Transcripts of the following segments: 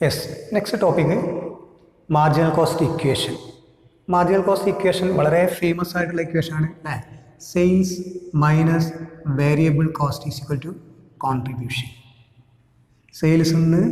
Yes, next topic marginal cost equation. Marginal cost equation വളരെ famous ആയിട്ടുള്ള equation ആണ് അല്ലേ? Sales minus variable cost is equal to contribution. സെയിൽസിൽ നിന്ന്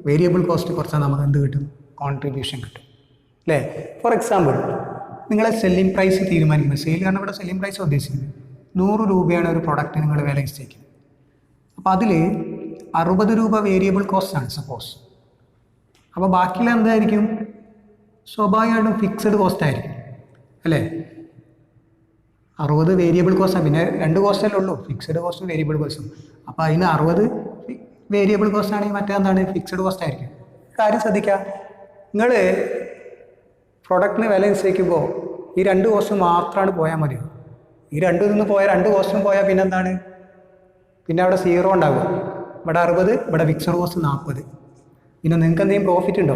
variable cost കുറച്ചാൽ നമുക്ക് എന്ത് കിട്ടും? കോൺട്രിബ്യൂഷൻ കിട്ടും അല്ലേ? ഫോർ എക്സാമ്പിൾ, നിങ്ങളെ സെല്ലിംഗ് പ്രൈസ് തീരുമാനിക്കുന്നത്, സെയിൽ കാരണം ഇവിടെ സെല്ലിംഗ് പ്രൈസ് ഉദ്ദേശിക്കുന്നത് 100 രൂപയാണ് ഒരു പ്രൊഡക്റ്റ് നിങ്ങൾ വില നിശ്ചയിക്കുന്നത്. അപ്പോൾ അതിൽ 60 രൂപ വേരിയബിൾ കോസ്റ്റ് ആണ് സപ്പോസ്. അപ്പോൾ ബാക്കിയുള്ള എന്തായിരിക്കും? സ്വാഭാവികമായിട്ടും ഫിക്സഡ് കോസ്റ്റ് ആയിരിക്കും അല്ലേ? 60 വേരിയബിൾ കോസ്റ്റാണ്, പിന്നെ 2 കോസ്റ്റല്ലേ ഉള്ളൂ, ഫിക്സഡ് കോസ്റ്റും വേരിയബിൾ കോസ്റ്റും. അപ്പോൾ അതിന് 60 വേരിയബിൾ കോസ്റ്റ് ആണെങ്കിൽ മറ്റേ എന്താണ്? ഫിക്സഡ് കോസ്റ്റ് ആയിരിക്കും. കാര്യം ശ്രദ്ധിക്കുക, നിങ്ങൾ പ്രൊഡക്റ്റിന് വില നിശ്ചയിക്കുമ്പോൾ ഈ 2 കോസ്റ്റ് മാത്രമാണ് പോയാൽ മതി. ഈ 2 നിന്ന് പോയാൽ 2 കോസ്റ്റും പോയാൽ പിന്നെ എന്താണ്? പിന്നെ അവിടെ 0 ഉണ്ടാകുക. ഇവിടെ 60, ഇവിടെ ഫിക്സഡ് കോസ്റ്റ് 40. പിന്നെ നിങ്ങൾക്ക് എന്തെങ്കിലും പ്രോഫിറ്റ് ഉണ്ടോ?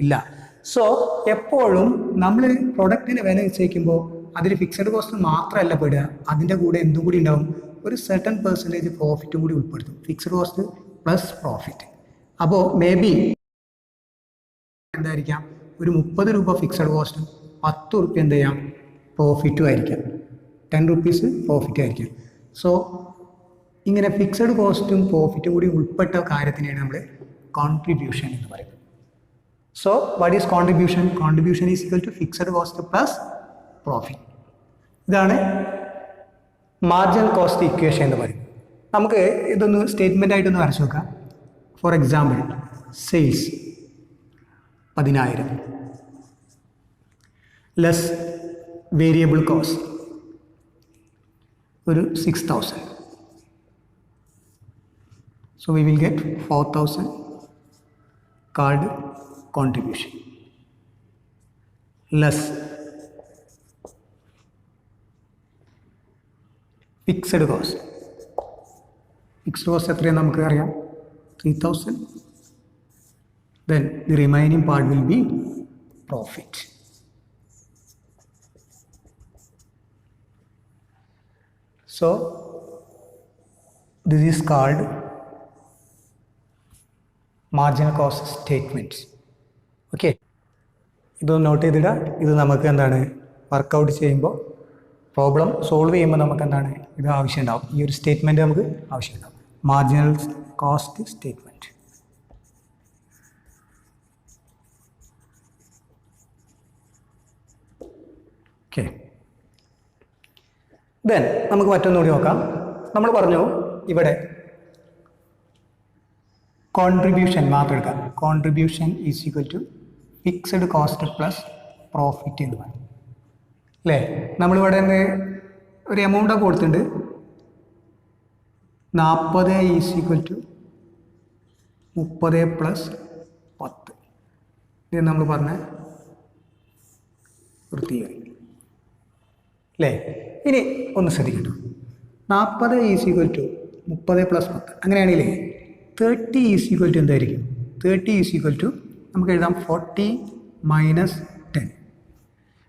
ഇല്ല. സോ എപ്പോഴും നമ്മൾ പ്രൊഡക്റ്റിന് വില നിശ്ചയിക്കുമ്പോൾ അതിൽ ഫിക്സഡ് കോസ്റ്റ് മാത്രമല്ല പെടുക, അതിൻ്റെ കൂടെ എന്തും കൂടി ഉണ്ടാവും, ഒരു സർട്ടൺ പെർസെൻറ്റേജ് പ്രോഫിറ്റും കൂടി ഉൾപ്പെടുത്തും. Fixed cost plus profit. അപ്പോൾ മേ ബി എന്തായിരിക്കാം, ഒരു 30 രൂപ ഫിക്സഡ് കോസ്റ്റും 10 റുപ്യ എന്ത് ചെയ്യാം, പ്രോഫിറ്റും ആയിരിക്കാം. 10 റുപ്പീസ് പ്രോഫിറ്റും ആയിരിക്കാം. സോ ഇങ്ങനെ ഫിക്സഡ് കോസ്റ്റും പ്രോഫിറ്റും കൂടി ഉൾപ്പെട്ട കാര്യത്തിനെയാണ് നമ്മൾ കോൺട്രിബ്യൂഷൻ എന്ന് പറയുന്നത്. So what is contribution? Contribution is equal to fixed cost plus profit. ഇതാണ് മാർജിനൽ കോസ്റ്റ് ഇക്വേഷൻ എന്ന് പറയുന്നത്. നമുക്ക് ഇതൊന്ന് സ്റ്റേറ്റ്മെൻ്റ് ആയിട്ടൊന്ന് വരച്ചു നോക്കാം. For example, sales 10,000 less variable cost ഒരു 6,000. So we will get 4,000 called contribution less fixed cost. Fixed cost എത്രയാണ് നമുക്ക് അറിയാം, 3,000. Then the remaining part will be profit. So this is called marginal cost statements. Okay, ഇതൊന്ന് not ചെയ്തിടുക. ഇത് നമുക്ക് എന്താണ്, workout ചെയ്യുമ്പോൾ problem solve ചെയ്യുമ്പോൾ നമുക്ക് എന്താണ് ഇത് ആവശ്യമുണ്ടാവും. ഈ ഒരു സ്റ്റേറ്റ്മെൻറ്റ് നമുക്ക് ആവശ്യമുണ്ടാവും, marginal cost statement. Okay, then നമുക്ക് മറ്റൊന്നുകൂടി നോക്കാം. നമ്മൾ പറഞ്ഞു ഇവിടെ കോൺട്രിബ്യൂഷൻ മാത്രം എടുക്കാം. Contribution is equal to fixed cost plus profit എന്ന് പറയും അല്ലേ? നമ്മളിവിടെ ഒരു എമൗണ്ട് കൊടുത്തിട്ടുണ്ട്, 40 ഈസ് ഈക്വൽ ടു 30 പ്ലസ് 10. ഇത് നമ്മൾ പറഞ്ഞ ഒരു തിയറി അല്ലേ? ഇനി ഒന്ന് ശ്രദ്ധിക്കട്ടോ, 40 ഈസ് ഈക്വൽ ടു 30 പ്ലസ് 10 അങ്ങനെയാണെങ്കിലേ 30 ഈസ് ഈക്വൽ ടു എന്തായിരിക്കും? 30 ഈസ് ഈക്വൽ ടു നമുക്ക് എഴുതാം 40 minus 10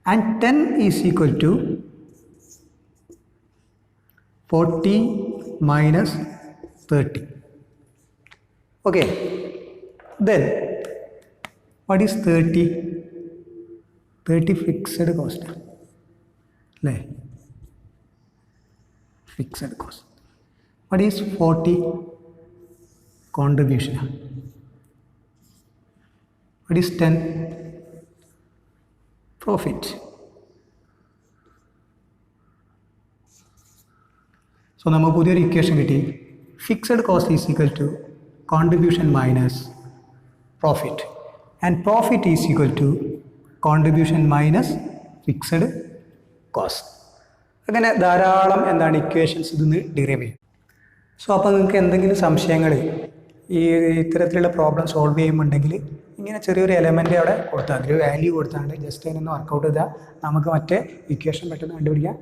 and 10 is equal to 40 minus 30. Okay, then what is 30? 30 fixed cost അല്ലേ? Fixed cost. What is 40? contribution. What is 10? Profit. So നമുക്ക് പുതിയൊരു equation കിട്ടി, fixed cost is equal to contribution minus profit and profit is equal to contribution minus fixed cost. അങ്ങനെ ധാരാളം എന്താണ് equations ഇതിന്ന് derive ചെയ്യും. So അപ്പോൾ നിങ്ങൾക്ക് എന്തെങ്കിലും സംശയങ്ങൾ ഈ ഇത്തരത്തിലുള്ള പ്രോബ്ലം സോൾവ് ചെയ്യുമ്പോണ്ടെങ്കിൽ ഇങ്ങനെ ചെറിയൊരു എലമെൻ്റ് അവിടെ കൊടുത്താൽ അതിൽ വാല്യൂ കൊടുത്താണ്ട് ജസ്റ്റ് അതിനൊന്ന് വർക്കൗട്ട് ചെയ്താൽ നമുക്ക് മറ്റേ ഇക്വേഷൻ പെട്ടെന്ന് കണ്ടുപിടിക്കാൻ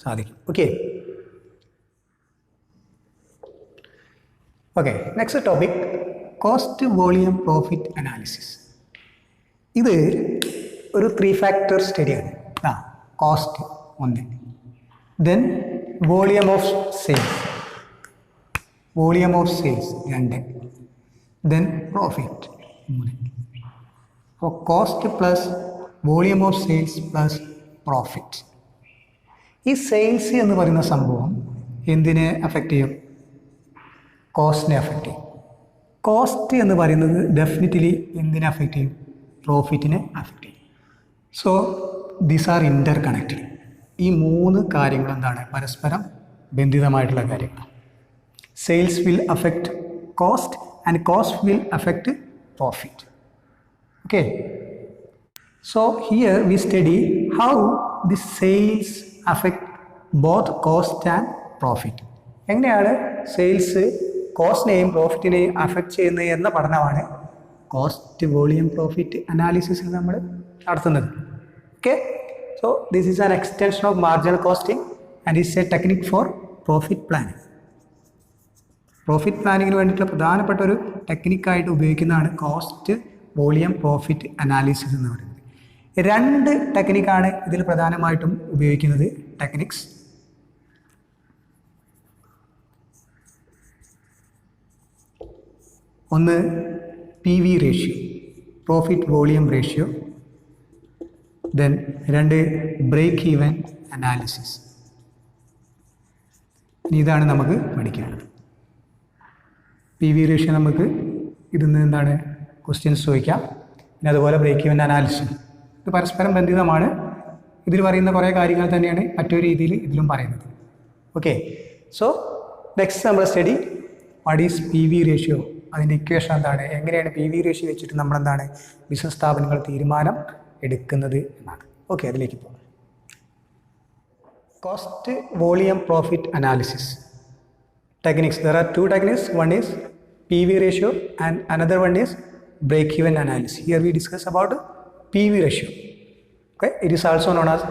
സാധിക്കും. Okay okay next topic, cost volume profit analysis. ഇത് ഒരു 3 ഫാക്ടർ സ്റ്റഡിയാണ്. Cost 1, then volume of sales, volume of sales 2, then profit 3. അപ്പോൾ cost plus volume of sales plus profit. ഈ സെയിൽസ് എന്ന് പറയുന്ന സംഭവം എന്തിനെ അഫക്റ്റ് ചെയ്യും? കോസ്റ്റിനെ അഫക്റ്റ് ചെയ്യും. കോസ്റ്റ് എന്ന് പറയുന്നത് ഡെഫിനറ്റ്ലി എന്തിനെ അഫക്റ്റ് ചെയ്യും? പ്രോഫിറ്റിനെ അഫക്റ്റ് ചെയ്യും. So these are inter connected. ഈ മൂന്ന് കാര്യങ്ങൾ എന്താണ്? പരസ്പരം ബന്ധിതമായിട്ടുള്ള കാര്യങ്ങൾ. Sales will affect cost and cost will affect profit. Okay, so here we study how the sales affect both cost and profit. എങ്ങനെയാണ് സെയിൽസ് കോസ്റ്റിനെയും പ്രോഫിറ്റിനെയും അഫക്റ്റ് ചെയ്യുന്നത് എന്ന പഠനമാണ് കോസ്റ്റ് വോളിയം പ്രോഫിറ്റ് അനാലിസിസിൽ നമ്മൾ നടത്തുന്നത്. Okay, so this is an extension of marginal costing and is A technique for profit planning. Profit പ്ലാനിങ്ങിന് വേണ്ടിയിട്ടുള്ള പ്രധാനപ്പെട്ട ഒരു ടെക്നിക്കായിട്ട് ഉപയോഗിക്കുന്നതാണ് കോസ്റ്റ് വോളിയം പ്രോഫിറ്റ് അനാലിസിസ് എന്ന് പറയുന്നത്. രണ്ട് ടെക്നിക്കാണ് ഇതിൽ പ്രധാനമായിട്ടും ഉപയോഗിക്കുന്നത്. ടെക്നിക്സ് ഒന്ന് PV ratio, profit volume ratio. Then രണ്ട് ബ്രേക്ക് ഈവൻ അനാലിസിസ്. ഇതാണ് നമുക്ക് പഠിക്കേണ്ടത്. PV റേഷ്യോ നമുക്ക് ഇതിൽ നിന്ന് എന്താണ് ക്വസ്റ്റ്യൻസ് ചോദിക്കാം. പിന്നെ അതുപോലെ ബ്രേക്ക് ഈവൻ അനാലിസിസ് ഇത് പരസ്പരം ബന്ധിതമാണ്. ഇതിൽ പറയുന്ന കുറേ കാര്യങ്ങൾ തന്നെയാണ് മറ്റൊരു രീതിയിൽ ഇതിലും പറയുന്നത്. ഓക്കെ, സോ നെക്സ്റ്റ് നമ്മൾ study what is PV ratio, അതിൻ്റെ ഇക്വേഷൻ എന്താണ്, എങ്ങനെയാണ് PV റേഷ്യോ വെച്ചിട്ട് നമ്മളെന്താണ് ബിസിനസ് സ്ഥാപനങ്ങൾ തീരുമാനം എടുക്കുന്നത് എന്നാണ്. ഓക്കെ, അതിലേക്ക് പോകാം. Cost volume profit analysis techniques. There are two techniques. One is PV ratio and another one is break-even analysis. Here we discuss about PV ratio. Okay, it is also known as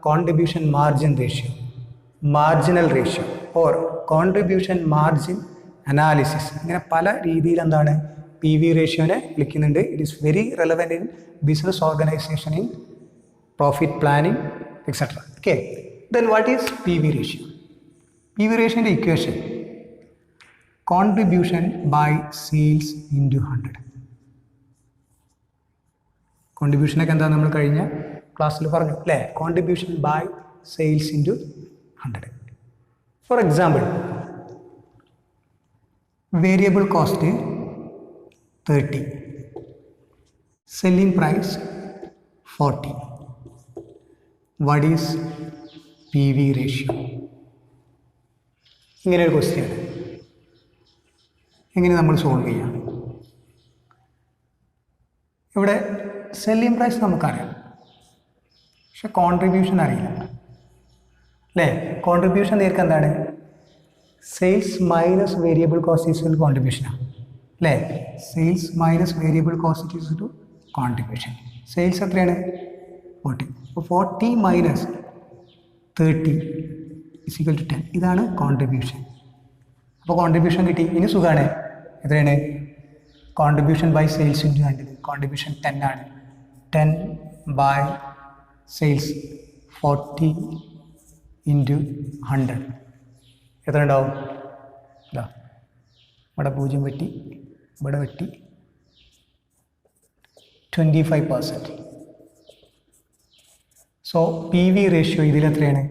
contribution margin ratio, marginal ratio or contribution margin analysis. ഇങ്ങനെ പല രീതിയിൽ എന്താണ് PV റേഷ്യോനെ വിളിക്കുന്നുണ്ട്. It is very relevant in business organisation, in profit planning etcetera. Okay, then what is PV ratio? PV റേഷ്യോൻ്റെ equation contribution by sales into 100. കോൺട്രിബ്യൂഷനൊക്കെ എന്താ നമ്മൾ കഴിഞ്ഞ ക്ലാസ്സിൽ പറഞ്ഞു അല്ലേ? Contribution by sales into 100. For example, variable cost 30, selling price 40. What is PV ratio? ഇങ്ങനെ ഒരു question എങ്ങനെ നമ്മൾ സോൾവ് ചെയ്യാം? ഇവിടെ സെല്ലിംഗ് പ്രൈസ് നമുക്കറിയാം, പക്ഷെ കോൺട്രിബ്യൂഷൻ അറിയില്ല അല്ലേ? കോൺട്രിബ്യൂഷൻ നേർക്ക് എന്താണ്? Sales minus variable cost is കോൺട്രിബ്യൂഷനാണ് അല്ലേ? Sales minus variable cost is to contribution. Sales എത്രയാണ്? 40. അപ്പോൾ 40 മൈനസ് 30 ഇസ് ഈക്വൽ ടു 10. ഇതാണ് കോൺട്രിബ്യൂഷൻ. അപ്പോൾ കോൺട്രിബ്യൂഷൻ കിട്ടി. ഇനി സുഖമാണ്. എത്രയാണ്? Contribution by sales into 100. Contribution 10 ആണ്. 10 ബൈ സെയിൽസ് 40 ഇൻറ്റു 100 എത്ര ഉണ്ടാവും? ഇതാ ഇവിടെ 0 വെട്ടി, ഇവിടെ വെട്ടി 25%. സോ PV റേഷ്യോ ഇതിലെത്രയാണ്?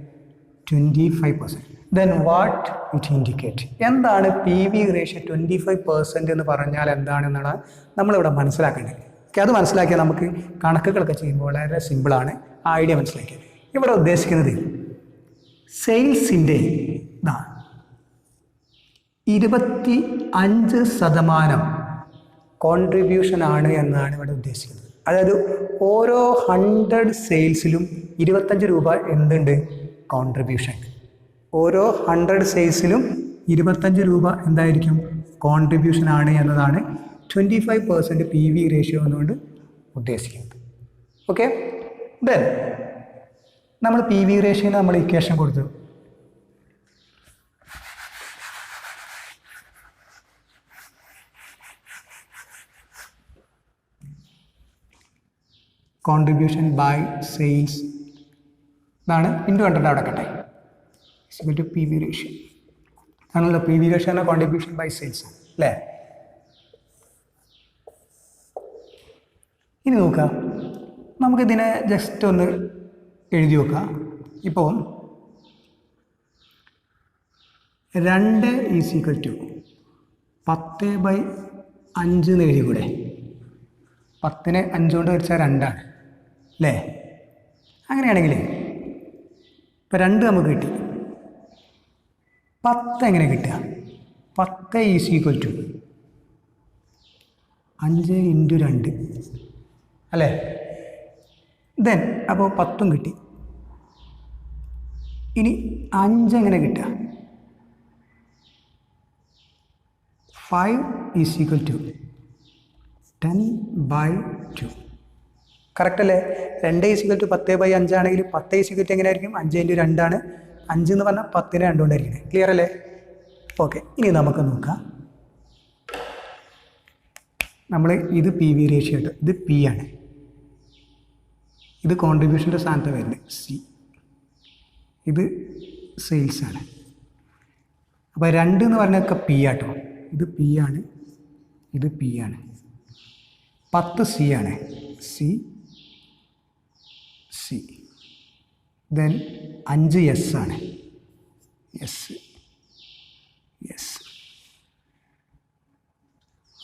25%. Then what it indicate? എന്താണ് PV റേഷ്യോ 25% എന്ന് പറഞ്ഞാൽ എന്താണെന്നാണ് നമ്മളിവിടെ മനസ്സിലാക്കേണ്ടത്. ഓക്കെ, അത് മനസ്സിലാക്കിയാൽ നമുക്ക് കണക്കുകളൊക്കെ ചെയ്യുമ്പോൾ വളരെ സിമ്പിളാണ്. ആ ഐഡിയ മനസ്സിലാക്കിയത്. ഇവിടെ ഉദ്ദേശിക്കുന്നത് സെയിൽസിൻ്റെ 25% കോൺട്രിബ്യൂഷനാണ് എന്നാണ് ഇവിടെ ഉദ്ദേശിക്കുന്നത്. അതായത് ഓരോ 100 സെയിൽസിലും 25 രൂപ എന്തുണ്ട്? കോൺട്രിബ്യൂഷൻ. ഓരോ 100 സെയിൽസിലും 25 രൂപ എന്തായിരിക്കും? കോൺട്രിബ്യൂഷൻ ആണ് എന്നതാണ് 25% PV റേഷ്യോ എന്നുകൊണ്ട് ഉദ്ദേശിക്കുന്നത്. ഓക്കെ, ദെൻ നമ്മൾ PV റേഷ്യോന് നമ്മൾ ഇക്വേഷൻ കൊടുത്തു. കോൺട്രിബ്യൂഷൻ ബൈ സെയിൽസ് ഇതാണ് ഇൻറ്റു 100 അവിടെ കട്ടെ ഇക്വൽ ടു PV റേഷ്യോ ആണല്ലോ. PV റേഷ്യോ എന്ന കോൺട്രിബ്യൂഷൻ ബൈ സെയിൽസ് ആണ് അല്ലേ? ഇനി നോക്കുക, നമുക്കിതിനെ ജസ്റ്റ് ഒന്ന് എഴുതി നോക്കാം. ഇപ്പോൾ 2 = 10/5 എന്ന് എഴുതി കൂടെ? 10നെ 5 കൊണ്ട് ഹരിച്ചാൽ 2 ആണ് അല്ലേ? അങ്ങനെയാണെങ്കിൽ ഇപ്പോൾ 2 നമുക്ക് കിട്ടി. 10 എങ്ങനെ കിട്ടുക? 10 = 5 × 2 അല്ലേ? ദെൻ അപ്പോൾ 10 കിട്ടി. ഇനി 5 എങ്ങനെ കിട്ടുക? 5 = 10/2. കറക്റ്റ് അല്ലേ? 2 = 10/5 ആണെങ്കിൽ 10 = എങ്ങനെയായിരിക്കും? 5 × 2 ആണ്. 5 എന്ന് പറഞ്ഞാൽ 10നെ 2 കൊണ്ടായിരിക്കും. ക്ലിയർ അല്ലേ? ഓക്കെ, ഇനി നമുക്ക് നോക്കാം. നമ്മൾ ഇത് പി വി റേഷ്യോ ആയിട്ട്, ഇത് പി ആണ്, ഇത് കോൺട്രിബ്യൂഷൻ്റെ സ്ഥാനത്ത് വരുന്നത് സി, ഇത് സെയിൽസ് ആണ്. അപ്പോൾ 2 എന്ന് പറഞ്ഞൊക്കെ പി ആട്ടോ. ഇത് പി ആണ്, ഇത് പി ആണ്. 10 സി ആണ്, സി സി. ദെൻ 5 എസ് ആണ്, എസ് എസ്.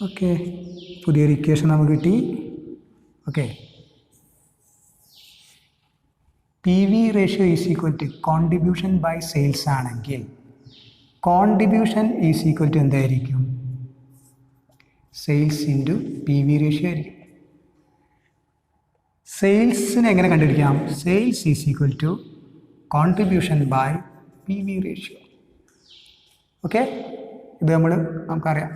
ഓക്കെ, പുതിയൊരു ഇക്വേഷൻ നമുക്ക് കിട്ടി. Okay, P V ratio = contribution by sales ആണെങ്കിൽ കോൺട്രിബ്യൂഷൻ = എന്തായിരിക്കും? Sales into P V ratio ആയിരിക്കും. സെയിൽസിനെ എങ്ങനെ കണ്ടുപിടിക്കാം? Sales = contribution by P V ratio. Okay, ഇത് നമുക്കറിയാം,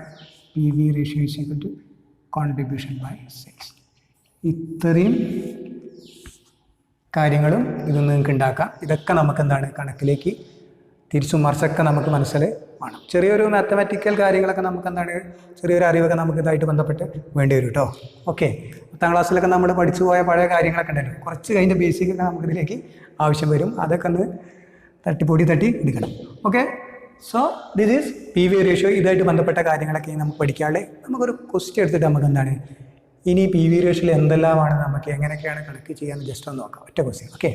P V ratio = contribution by sales. ഇത്രയും കാര്യങ്ങളും ഇതൊന്നും നിങ്ങൾക്ക് ഉണ്ടാക്കാം. ഇതൊക്കെ നമുക്ക് എന്താണ്, കണക്കിലേക്ക് തിരിച്ചും മറിച്ചൊക്കെ നമുക്ക് മനസ്സിൽ വേണം. ചെറിയൊരു മാത്തമാറ്റിക്കൽ കാര്യങ്ങളൊക്കെ നമുക്ക് എന്താണ്, ചെറിയൊരു അറിവൊക്കെ നമുക്ക് ഇതായിട്ട് ബന്ധപ്പെട്ട് വേണ്ടി വരും കേട്ടോ. ഓക്കെ, 10ാം ക്ലാസ്സിലൊക്കെ നമ്മൾ പഠിച്ചു പോയ പഴയ കാര്യങ്ങളൊക്കെ ഉണ്ടല്ലോ, കുറച്ച് അതിൻ്റെ ബേസിക്കൊക്കെ നമുക്കിതിലേക്ക് ആവശ്യം വരും. അതൊക്കെ ഒന്ന് തട്ടി എടുക്കണം. Okay, so this is P V ratio. ഇതായിട്ട് ബന്ധപ്പെട്ട കാര്യങ്ങളൊക്കെ നമുക്ക് പഠിക്കാനുള്ളത്. നമുക്കൊരു ക്വസ്റ്റ്യൻ എടുത്തിട്ട് നമുക്ക് എന്താണ്, ഇനി പി വി റേഷ്യോയിൽ എന്തെല്ലാമാണ്, നമുക്ക് എങ്ങനെയൊക്കെയാണ് കണക്ക് ചെയ്യാമെന്ന് ജസ്റ്റ് ഒന്ന് നോക്കാം. ഒറ്റ ക്വസ്റ്റ്യൻ. ഓക്കെ.